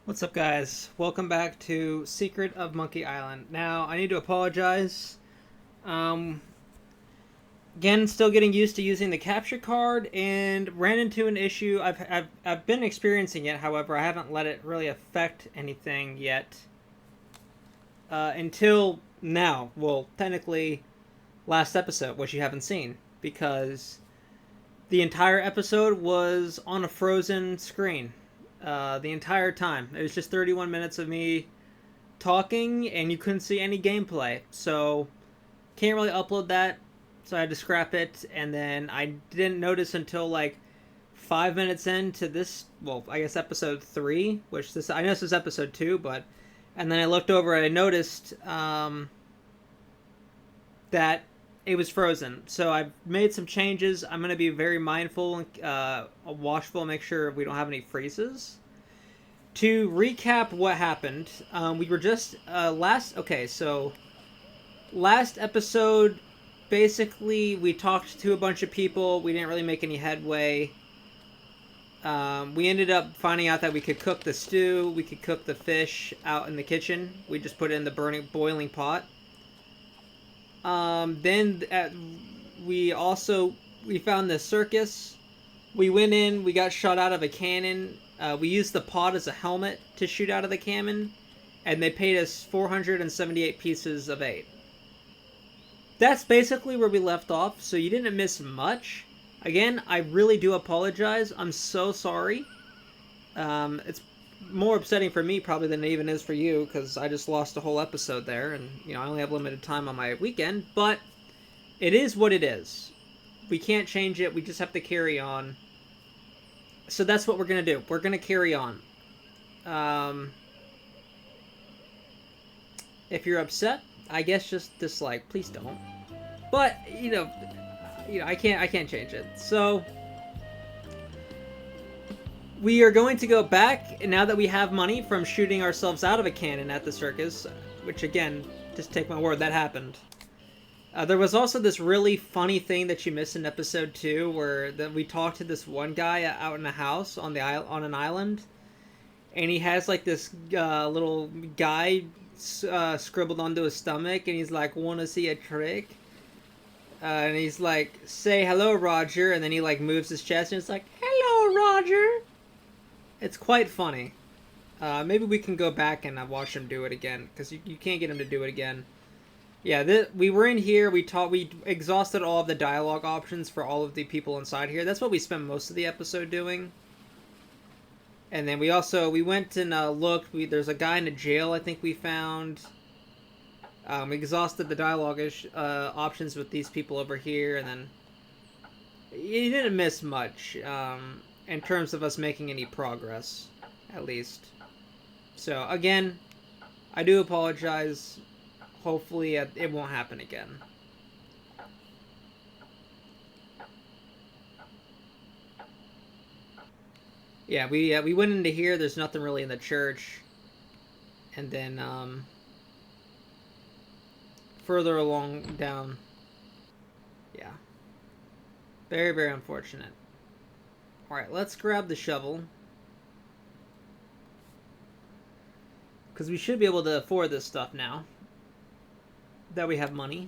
What's up, guys? Welcome back to Secret of Monkey Island. Now, I need to apologize. Um, Again, still getting used to using the capture card and ran into an issue. I've been experiencing it, however, I haven't let it really affect anything yet. Until now. Well, technically, last episode, which you haven't seen. Because the entire episode was on a frozen screen. The entire time. It was just 31 minutes of me talking, and you couldn't see any gameplay. So, can't really upload that. So I had to scrap it, and then I didn't notice until like 5 minutes into this. Well, I guess episode 3, which this I know this is episode 2, but and then I looked over and I noticed that it was frozen. So I've made some changes. I'm gonna be very mindful, watchful, make sure we don't have any freezes. To recap what happened, we were just last. Okay, so last episode, basically, we talked to a bunch of people. We didn't really make any headway. We ended up finding out that we could cook the stew. We could cook the fish out in the kitchen. We just put it in the boiling pot. We found the circus. We went in. We got shot out of a cannon. We used the pot as a helmet to shoot out of the cannon, and they paid us 478 pieces of 8. That's basically where we left off, so you didn't miss much. Again, I really do apologize. I'm so sorry. It's more upsetting for me probably than it even is for you, because I just lost a whole episode there, and I only have limited time on my weekend, but it is what it is. We can't change it. We just have to carry on. So that's what we're going to do. We're going to carry on. If you're upset, I guess just dislike. Please don't. But I can't change it. So we are going to go back now that we have money from shooting ourselves out of a cannon at the circus. Which again, just take my word, that happened. There was also this really funny thing that you missed in episode 2, where we talked to this one guy out in a house on an island, and he has like this little guy scribbled onto his stomach, and he's like, "Want to see a trick?" And he's like, "Say hello, Roger," and then he like moves his chest, and it's like, "Hello, Roger." It's quite funny. Maybe we can go back and watch him do it again, because you can't get him to do it again. Yeah, we were in here. We exhausted all of the dialogue options for all of the people inside here. That's what we spent most of the episode doing. And then we went and looked. There's a guy in a jail I think we found. We exhausted the dialogue options with these people over here, and then you didn't miss much in terms of us making any progress, at least. So again, I do apologize. Hopefully it won't happen again. Yeah, we went into here. There's nothing really in the church. And then further along down. Yeah. Very, very unfortunate. Alright, let's grab the shovel. Because we should be able to afford this stuff now that we have money.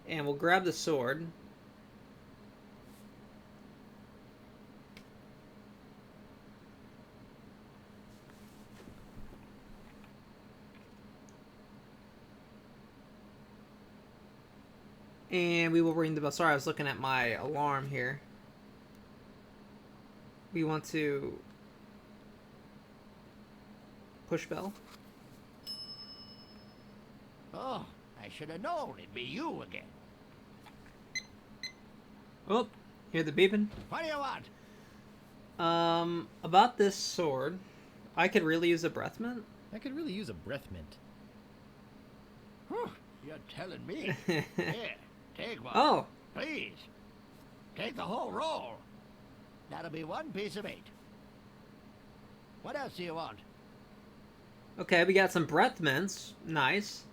And we'll grab the sword. And we will ring the bell. Sorry, I was looking at my alarm here. We want to push bell. Oh, I should have known it'd be you again. Oh, hear the beeping? What do you want? About this sword, I could really use a breath mint. I could really use a breath mint. Whew, you're telling me. Here, take one. Oh, Please. Take the whole roll. That'll be 1 piece of 8. What else do you want? okay, we got some breath mints. Nice.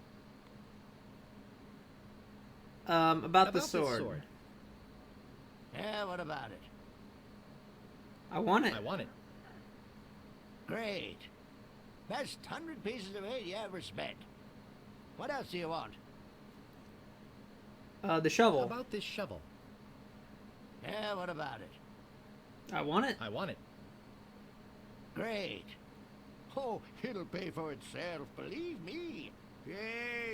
About the sword. Yeah, what about it? I want it. I want it. Great. Best 100 pieces of 8 you ever spent. What else do you want? The shovel. About this shovel. Yeah, what about it? I want it. I want it. Great. Oh, it'll pay for itself, believe me. Yeah,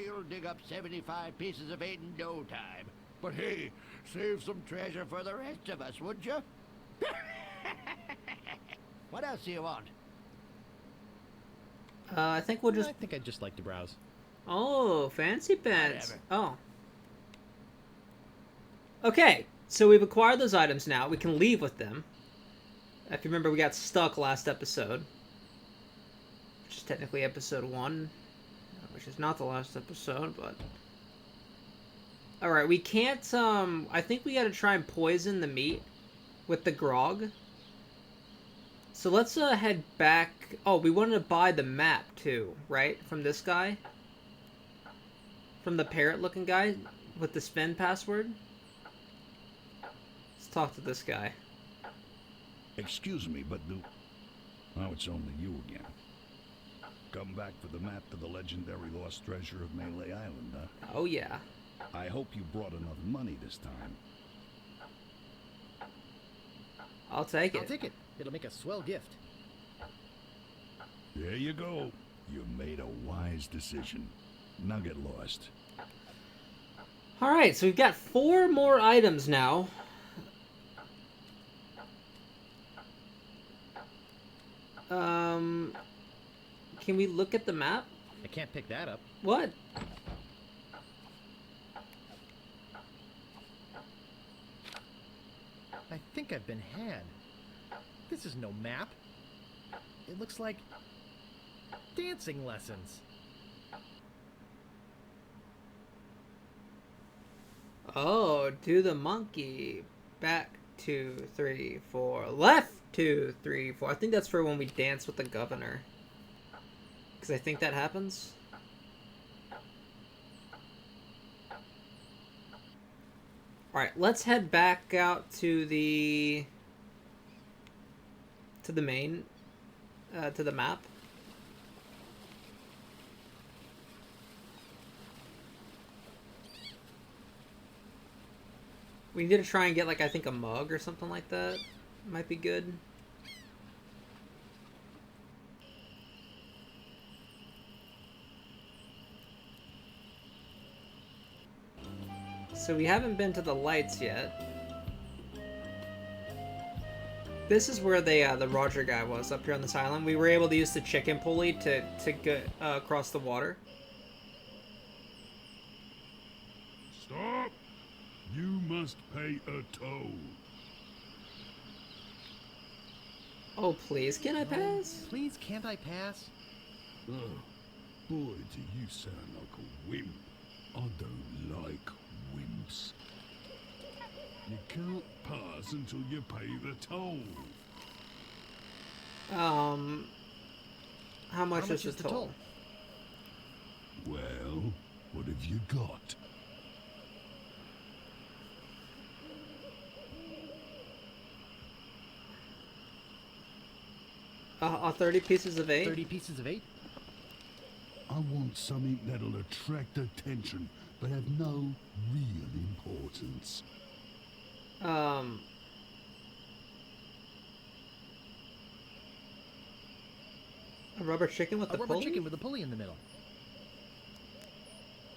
you'll dig up 75 pieces of 8 in no time. But hey, save some treasure for the rest of us, would you? What else do you want? I think we'll just... I think I'd just like to browse. Oh, fancy pants. Whatever. Oh. Okay, so we've acquired those items now. We can leave with them. If you remember, we got stuck last episode. Which is technically episode 1. Which is not the last episode, but... Alright, we can't, I think we gotta try and poison the meat with the grog. So let's, head back... Oh, we wanted to buy the map, too, right? From this guy? From the parrot-looking guy with the spin password? Let's talk to this guy. Excuse me, but now it's only you again. Come back for the map to the legendary lost treasure of Melee Island, huh? Oh, yeah. I hope you brought enough money this time. I'll take it. I'll take it. It'll make a swell gift. There you go. You made a wise decision. Now get lost. Alright, so we've got 4 more items now. Can we look at the map? I can't pick that up. What? I think I've been had. This is no map. It looks like dancing lessons. Oh, do the monkey. Back 2, 3, 4. Left 2, 3, 4. I think that's for when we dance with the governor. Because I think that happens. Alright, let's head back out to the main, to the map. We need to try and get, like, I think a mug or something like that. Might be good. So we haven't been to the lights yet. This is where the Roger guy was, up here on this island. We were able to use the chicken pulley to get across the water. Stop! You must pay a toll. Oh, please, can I pass? Please, can't I pass? Oh, boy, do you sound like a wimp. I don't like wimps. You can't pass until you pay the toll. How much is the toll? Well, what have you got? 30 pieces of 8? 30 pieces of 8? I want something that'll attract attention, but have no real importance. A rubber chicken with the rubber pulley? chicken with a pulley in the middle.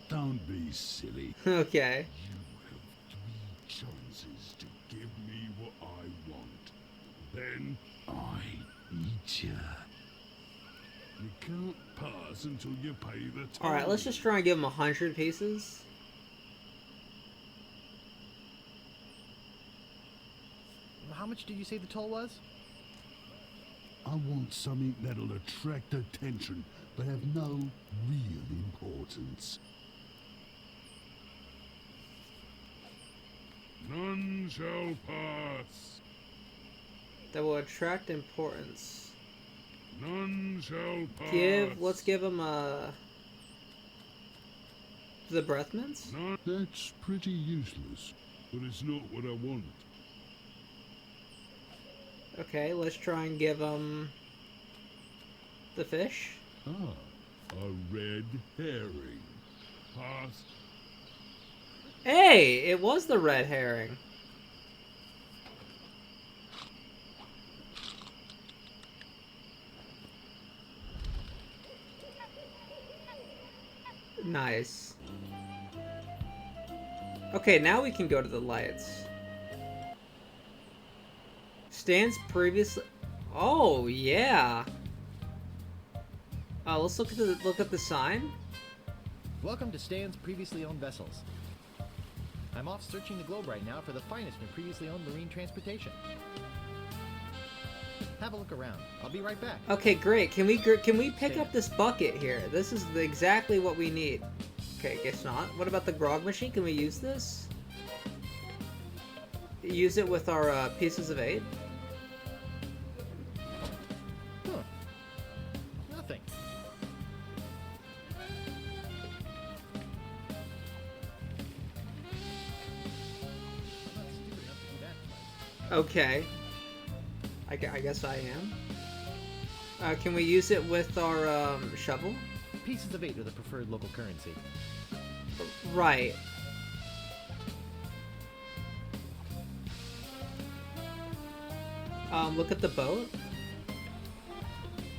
Don't be silly. Okay. You have 3 chances to give me what I want. Then I eat you. You can't pass until you pay the toll. Alright, let's just try and give him 100 pieces. How much did you say the toll was? I want something that'll attract attention, but have no real importance. None shall pass. That will attract importance. None shall pass. Let's give him the breath mints? None. That's pretty useless, but it's not what I want. Okay, let's try and give him The fish? Ah, a red herring. Pass. Hey, it was the red herring. Nice. Okay, now we can go to the lights. Stands previously... Oh, yeah. Let's look at the sign. Welcome to Stan's previously owned vessels. I'm off searching the globe right now for the finest in previously owned marine transportation. Have a look around. I'll be right back. Okay, great. Can we pick up this bucket here? This is exactly what we need. Okay, guess not. What about the grog machine? Can we use this? Use it with our pieces of 8? Huh. Nothing. I'm not stupid enough to do that twice. Okay. I guess I am. Can we use it with our shovel? Pieces of 8 are the preferred local currency. Right. Look at the boat.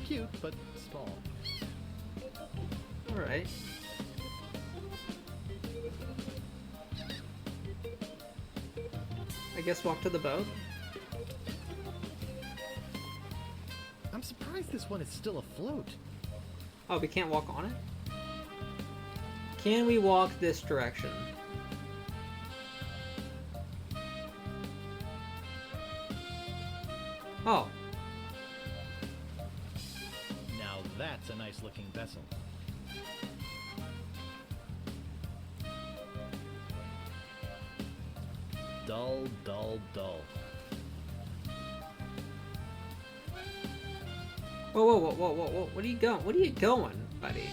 Cute, but small. Alright. I guess walk to the boat. I'm surprised this one is still afloat. Oh, we can't walk on it? Can we walk this direction? Oh. Now that's a nice looking vessel. Dull, dull, dull. Whoa, whoa, whoa, whoa, whoa, whoa. What are you going? What are you going, buddy?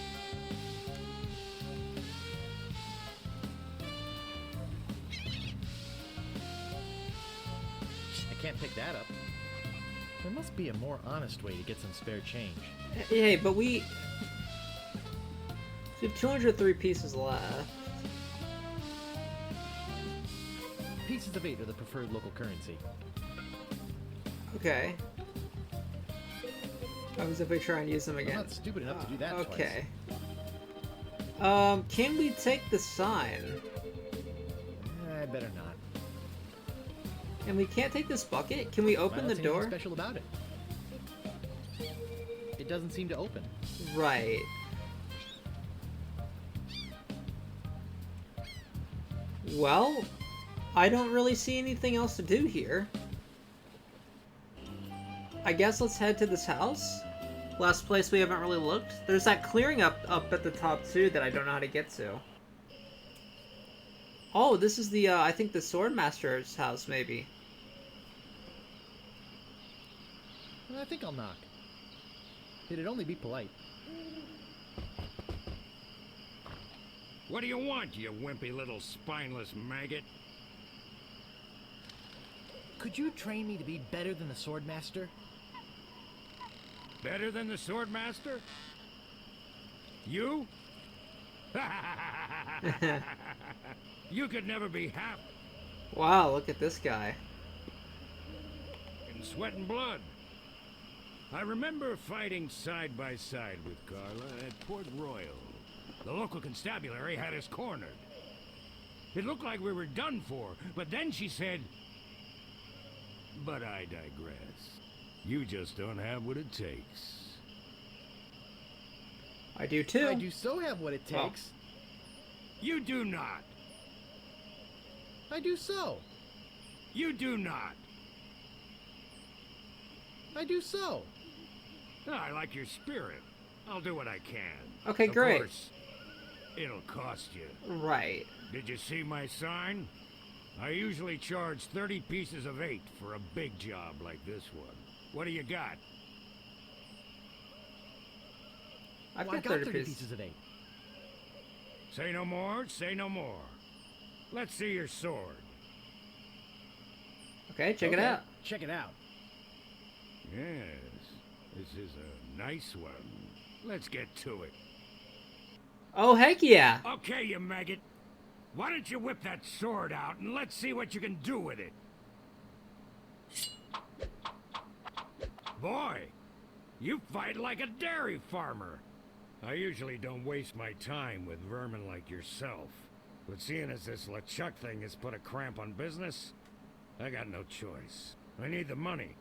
I can't pick that up. There must be a more honest way to get some spare change. Hey, but we have 203 pieces left. Pieces of 8 are the preferred local currency. Okay. What happens if we try and use them I'm again? not stupid enough to do that Okay. Can we take the sign? twice. I better not. And we can't take this bucket? Can we open the Anything door? special about it? It doesn't seem to open. Right. Well, I don't really see anything else to do here. I guess let's head to this house. Last place we haven't really looked. There's that clearing up at the top too that I don't know how to get to. Oh, this is the I think the Swordmaster's house maybe. I think I'll knock. It'd only be polite. What do you want, you wimpy little spineless maggot? Could you train me to be better than the Swordmaster? Better than the Swordmaster? You? You could never be half Wow, look at this guy. in sweat and blood. I remember fighting side by side with Carla at Port Royal. The local constabulary had us cornered. It looked like we were done for, but then she said... But I digress. You just don't have what it takes. I do too. I do so have what it Well. takes. You do not. I do so. You do not. I do so. I like your spirit. I'll do what I can. Okay, Of great. course, it'll cost you. Right. Did you see my sign? I usually charge 30 pieces of 8 for a big job like this one. What do you got? I've Well, I got got 30 pieces. pieces of 8. Say no more, say no more. Let's see your sword. Okay, check it Okay, out. Check it out. Yes, This is a nice one. Let's get to it. Oh, heck yeah. Okay, you maggot. Why don't you whip that sword out and let's see what you can do with it? Boy, you fight like a dairy farmer. I usually don't waste my time with vermin like yourself. But seeing as this LeChuck thing has put a cramp on business, I got no choice. I need the money.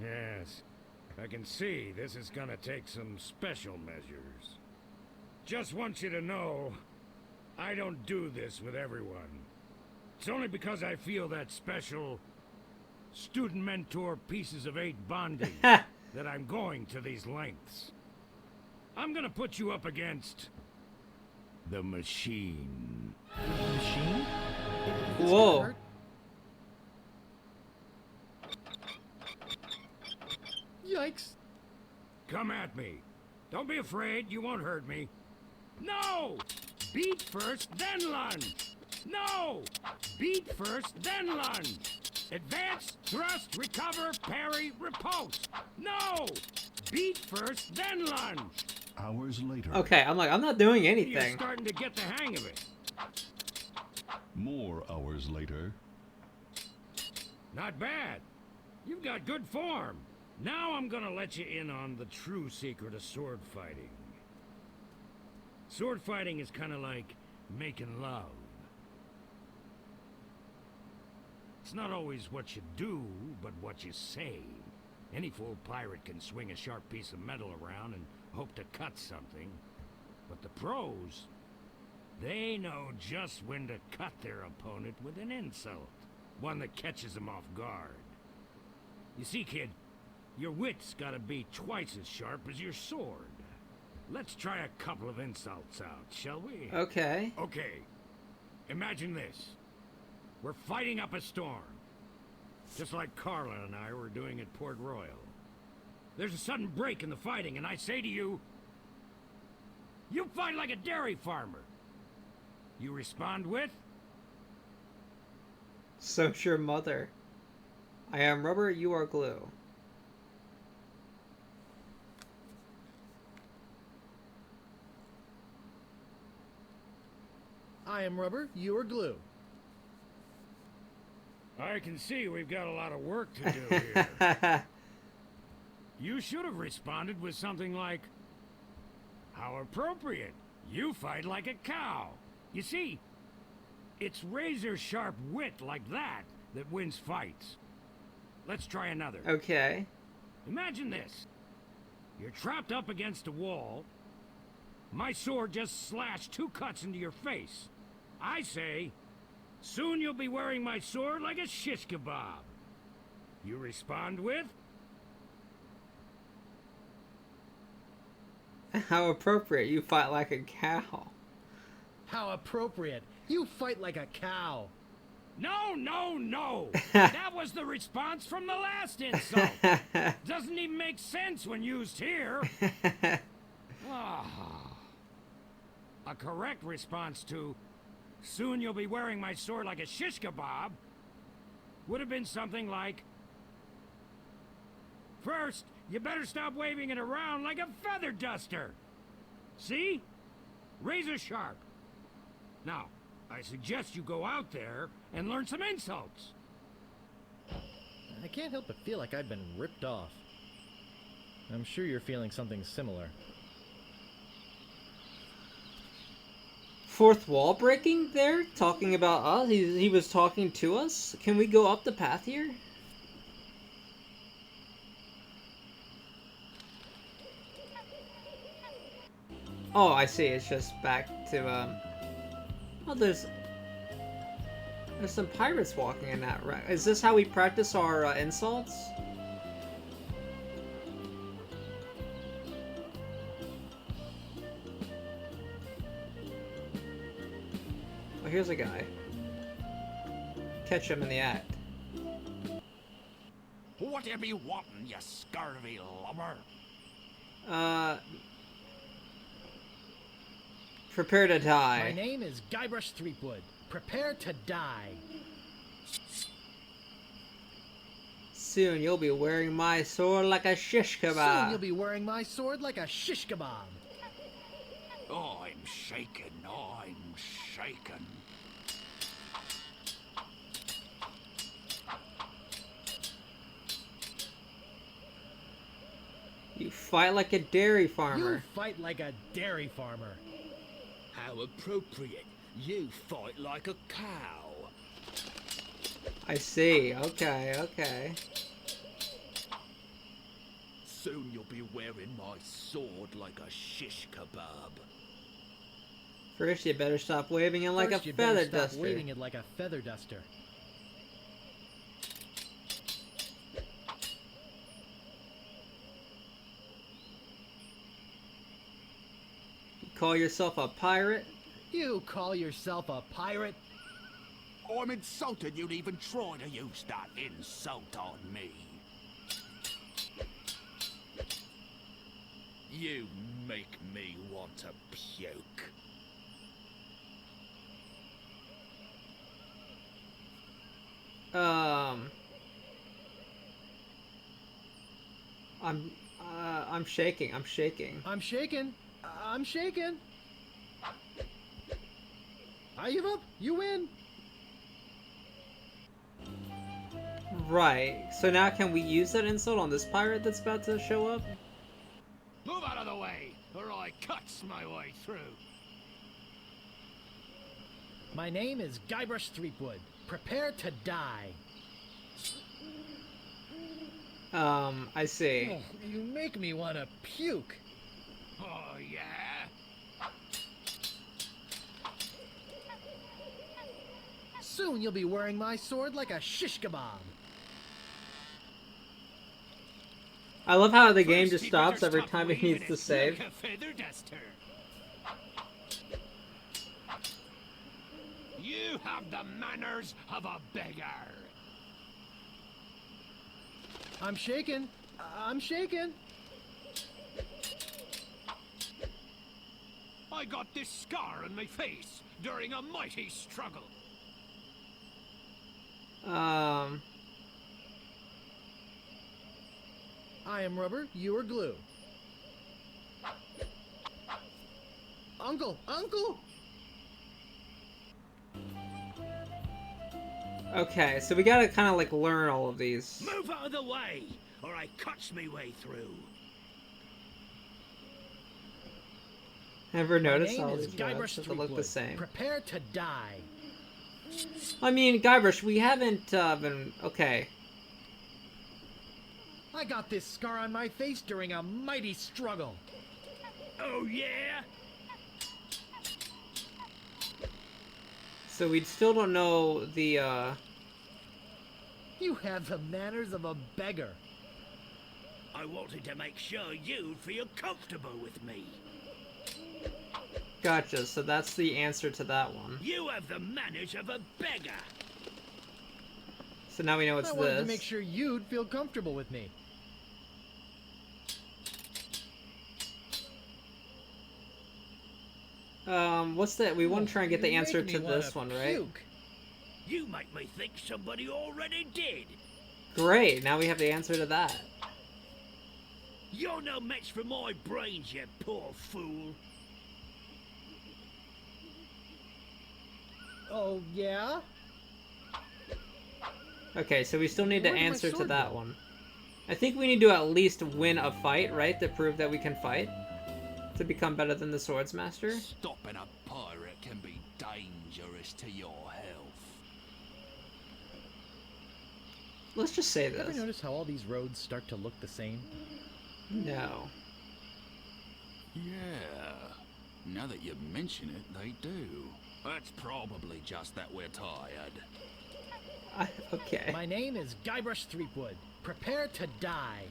Yes, I can see this is gonna take some special measures. Just want you to know, I don't do this with everyone. It's only because I feel that special student mentor pieces of 8 bonding that I'm going to these lengths. I'm gonna put you up against the machine. Machine? Whoa. Yikes. Come at me. Don't be afraid, you won't hurt me. No! Beat first, then lunge. No! Beat first, then lunge. Advance, thrust, recover, parry, repulse. No! Beat first, then lunge. Hours later. Okay, I'm not doing You're anything. starting to get the hang of it. More hours later. Not bad. You've got good form. Now I'm gonna let you in on the true secret of sword fighting. Sword fighting is kind of like making love. It's not always what you do, but what you say. Any fool pirate can swing a sharp piece of metal around and hope to cut something. But the pros, they know just when to cut their opponent with an insult. One that catches them off guard. You see, kid, your wit's gotta be twice as sharp as your sword. Let's try a couple of insults out, shall we? Okay. Okay. Imagine this. We're fighting up a storm. Just like Carla and I were doing at Port Royal. There's a sudden break in the fighting, and I say to you, you fight like a dairy farmer. You respond with, So's your mother. I am rubber, you are glue. I am rubber, you are glue. I can see we've got a lot of work to do here. You should have responded with something like, how appropriate. You fight like a cow. You see, it's razor-sharp wit like that that wins fights. Let's try another. Okay. Imagine this. You're trapped up against a wall. My sword just slashed 2 cuts into your face. I say, soon you'll be wearing my sword like a shish kebab. You respond with, How appropriate. You fight like a cow. How appropriate. You fight like a cow. no, no, no. That was the response from the last insult. Doesn't even make sense when used here. Ah. A correct response to, soon you'll be wearing my sword like a shish kebab, would have been something like, first, you better stop waving it around like a feather duster. See? Razor sharp. Now, I suggest you go out there and learn some insults. I can't help but feel like I've been ripped off. I'm sure you're feeling something similar. Fourth wall breaking there? Talking about us? He was talking to us? Can we go up the path here? Oh, I see. It's just back to, Oh, there's some pirates walking in that wreck. Is this how we practice our insults? Oh, here's a guy. Catch him in the act. What you be wanting, you scurvy lubber? Prepare to die. My name is Guybrush Threepwood. Prepare to die. Soon you'll be wearing my sword like a shish Soon kebab. you'll be wearing my sword like a shish kebab. I'm shaken, I'm shaken. You fight like a dairy farmer. You fight like a dairy farmer. How appropriate. You fight like a cow. I see. Okay, okay. Soon you'll be wearing my sword like a shish kebab. First, you better stop waving it like First, a you better feather stop duster. waving it like a feather duster. You call yourself a pirate? You call yourself a pirate? I'm insulted you'd even try to use that insult on me. You make me want to puke. I'm shaking. I'm shaking. I'm shaking. I'm shaking. I give up. You win. Right. So now can we use that insult on this pirate that's about to show up? Move out of the way, or I cuts my way through. My name is Guybrush Threepwood. Prepare to die. I see. Oh, you make me want to puke. Oh, yeah? Soon you'll be wearing my sword like a shish kebab. I love how the game First, just you better stops every stop time it waving needs to it save. like a feather duster. You have the manners of a beggar. I'm shaking. I'm shaking. I got this scar on my face during a mighty struggle. I am rubber, you are glue. Uncle! Uncle! Okay, so we gotta kind of like learn all of these. Move out of the way, or I cuts me way through. Ever My notice name how is these Guybrush robots have to look the Threepwood. same? Prepare to die. I mean, Guybrush, we haven't been okay. I got this scar on my face during a mighty struggle. Oh yeah? So we still don't know the You have the manners of a beggar. I wanted to make sure you'd feel comfortable with me. Gotcha. So that's the answer to that one. You have the manners of a beggar. So now we know it's I wanted this. to make sure you'd feel comfortable with me. What's that? We want to try and get the You answer make to me wanna this one, right? puke. You make me think somebody already did. Great. Now we have the answer to that. You're no match for my brains, you poor fool. Oh, yeah? Okay, so we still need to Where did my answer to sword that go? one. I think we need to at least win a fight, right? To prove that we can fight. To become better than the Swords Master. Stopping a pirate can be dangerous to your health. Let's just say Ever this. notice how all these roads start to look the same? No. Yeah. Now that you mention it, they do. It's probably just that we're tired. Okay. My name is Guybrush Threepwood. Prepare to die.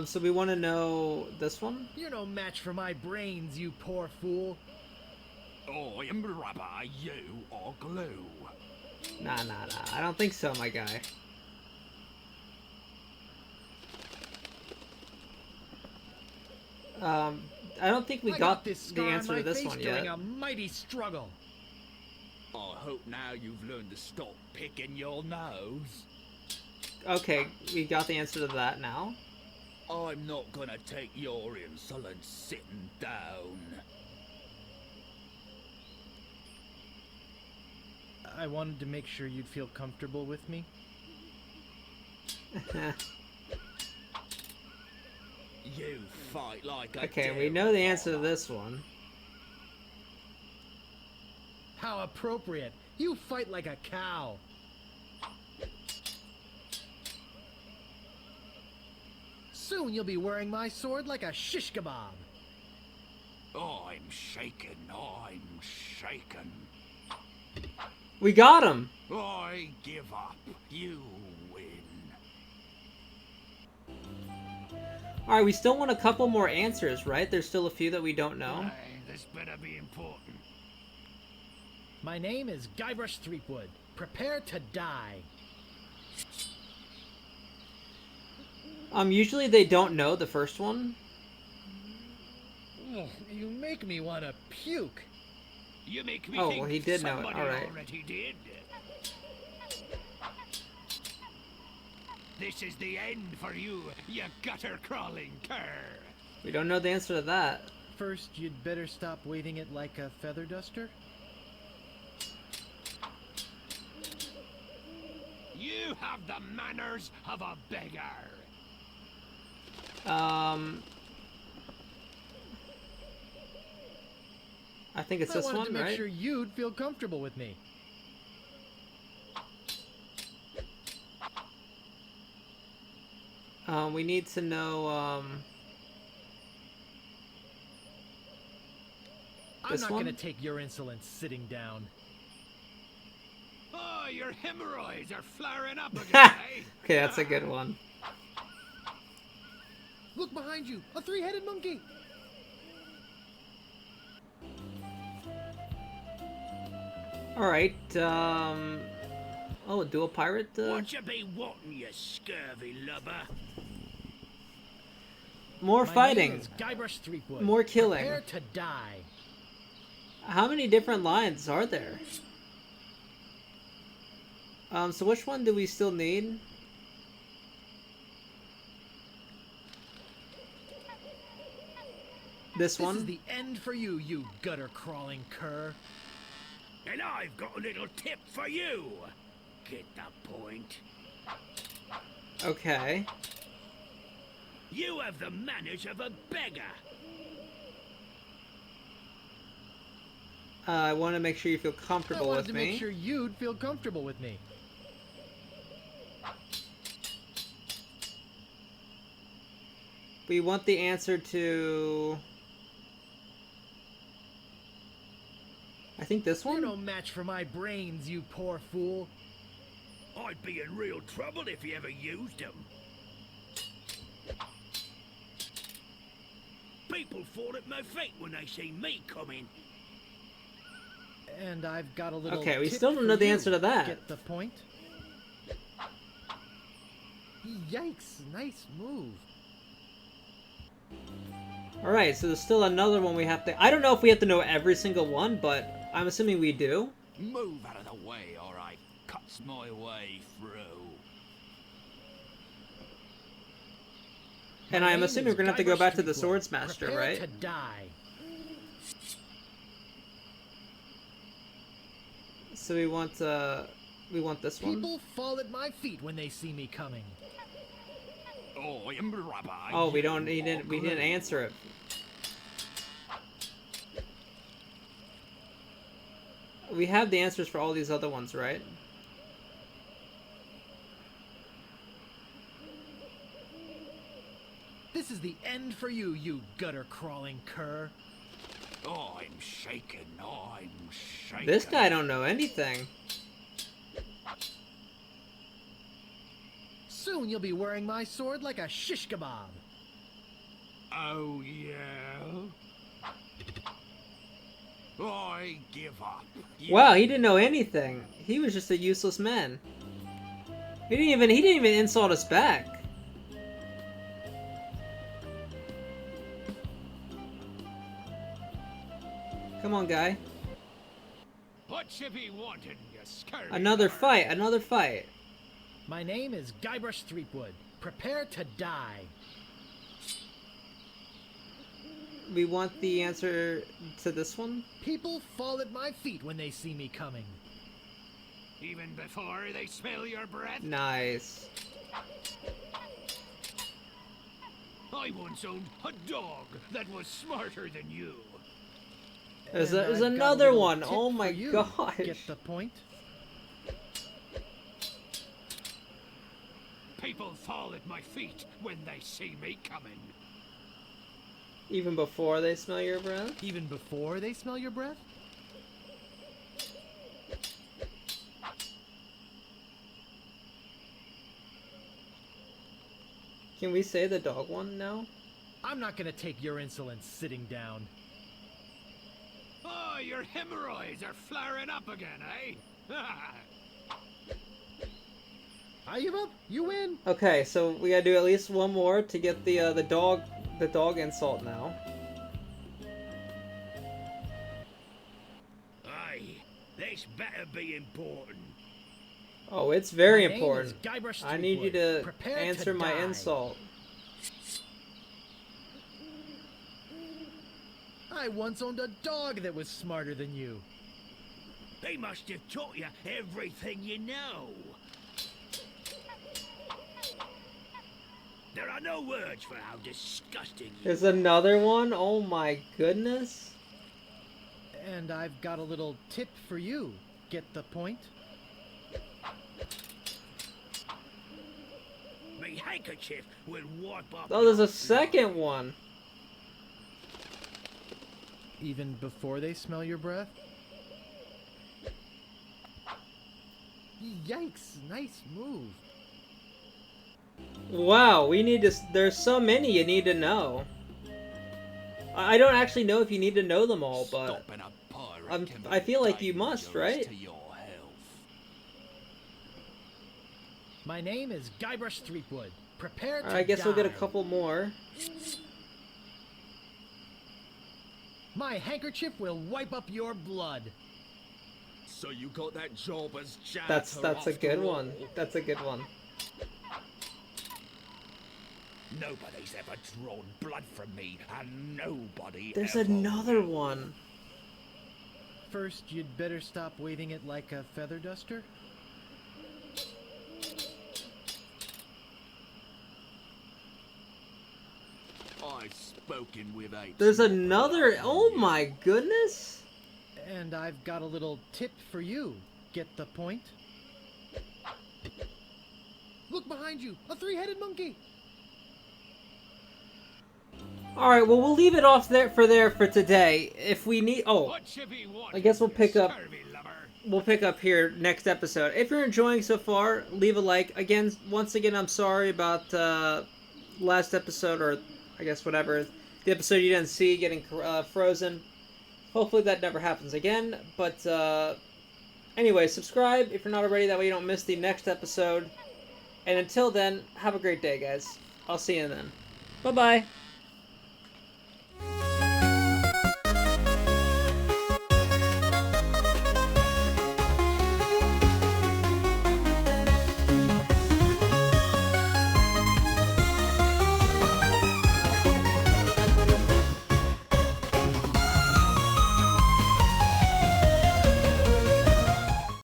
So we want to know this one? You're no match for my brains, you poor fool. I am rubber, you are glue. Nah. I don't think so, my guy. I don't think we I got this the scar on answer my to this face one during yet. a mighty struggle. I hope now you've learned to stop picking your nose. Okay, we got the answer to that now. I'm not gonna take your insolence sitting down. I wanted to make sure you'd feel comfortable with me. You fight like a Okay, we dairy know the answer to farmer. this one. How appropriate. You fight like a cow. Soon you'll be wearing my sword like a shish kebab. I'm shaken, I'm shaken. We got him! I give up. You win. Alright, we still want a couple more answers, right? There's still a few that we don't know. Aye, this better be important. My name is Guybrush Threepwood. Prepare to die. Usually they don't know the first one. Ugh, you make me want to puke. You make me Oh, think well, he did know it. somebody All right. already did. This is the end for you, you gutter-crawling cur. We don't know the answer to that. First, you'd better stop waving it like a feather duster. You have the manners of a beggar. I think it's I this wanted one, to make right? sure you'd feel comfortable with me. We need to know, I'm this not one? going to take your insolence sitting down. Oh, your hemorrhoids are flaring up again, eh? Okay, that's a good one. Look behind you, a three-headed monkey. Alright, oh, dual pirate, What you be wanting, you scurvy lubber? more My fighting. name is Guybrush Threepwood. More killing. Prepare to die. How many different lines are there? So which one do we still need? This This one? is the end for you, you gutter-crawling cur. And I've got a little tip for you. Get the point? Okay. You have the manners of a beggar. I want to make sure you feel I comfortable wanted with to me. make sure you'd feel comfortable with me. We want the answer to... I think this You're one? no match for my brains, you poor fool. I'd be in real trouble if you ever used them. People fall at my feet when they see me coming. And I've got a little Okay, we tip still don't for know the you. answer to that. Get the point? Yikes, nice move. Alright, so there's still another one we have to... I don't know if we have to know every single one, but I'm assuming we do. Move out of the way, or I cuts my way through. And My I'm name assuming is we're gonna have to go Guybrush back to the Threepwood. Swordsmaster, Prepare right? to die. So we want this one. People fall at my feet when they see me coming. Oh, I am rabbi. Oh, we didn't answer it. We have the answers for all these other ones, right? This is the end for you, you gutter-crawling cur. I'm shaken, I'm shaken. This guy don't know anything. Soon you'll be wearing my sword like a shish kebab. Oh, yeah? I give up. Wow, he didn't know anything. He was just a useless man. He didn't even insult us back. Come on, guy. I What you be wanting, you scurvy Another lover? fight, another fight. My name is Guybrush Threepwood. Prepare to die. We want the answer to this one? People fall at my feet when they see me coming. Even before they smell your breath? Nice. I once owned a dog that was smarter than you. There's And there's I've got a another little one. tip Oh for my you. gosh. Get the point? People fall at my feet when they see me coming. Even before they smell your breath? Even before they smell your breath? Can we say the dog one now? I'm not gonna take your insolence sitting down. Oh, your hemorrhoids are flaring up again, eh? I give up. You win. Okay, so we gotta do at least one more to get the dog insult now. Aye, this better be important. Oh, it's very My name important. is Guybrush I need you Threepwood. to Prepare to answer my die. insult. I once owned a dog that was smarter than you. They must have taught you everything you know. There are no words for how disgusting you There's another one? Oh my goodness. And I've got a little tip for you. Get the point? Me handkerchief will wipe up. Oh, there's your a second one. Even before they smell your breath? Yikes, nice move. Wow, we need to. There's so many you need to know. I don't actually know if you need to know them all, but Stopping a pirate can be I feel like you must, dangerous right? to your health. My name is Guybrush Threepwood. Prepare to I guess we'll get a die. couple more. My handkerchief will wipe up your blood. So you got that job as janitor That's a after good all? one. That's a good one. Nobody's ever drawn blood from me, and nobody There's ever another will. one. First, you'd better stop waving it like a feather duster. I've spoken with a. There's another. Oh my goodness. And I've got a little tip for you. Get the point? Look behind you! A three-headed monkey! All right, well we'll leave it off there for today. If we need, What you be wanting, I guess we'll you pick up. scurvy lover? We'll pick up here next episode. If you're enjoying so far, leave a like. Again, once again, I'm sorry about last episode, or I guess whatever, the episode you didn't see getting frozen. Hopefully that never happens again. But anyway, subscribe if you're not already. That way you don't miss the next episode. And until then, have a great day, guys. I'll see you then. Bye-bye.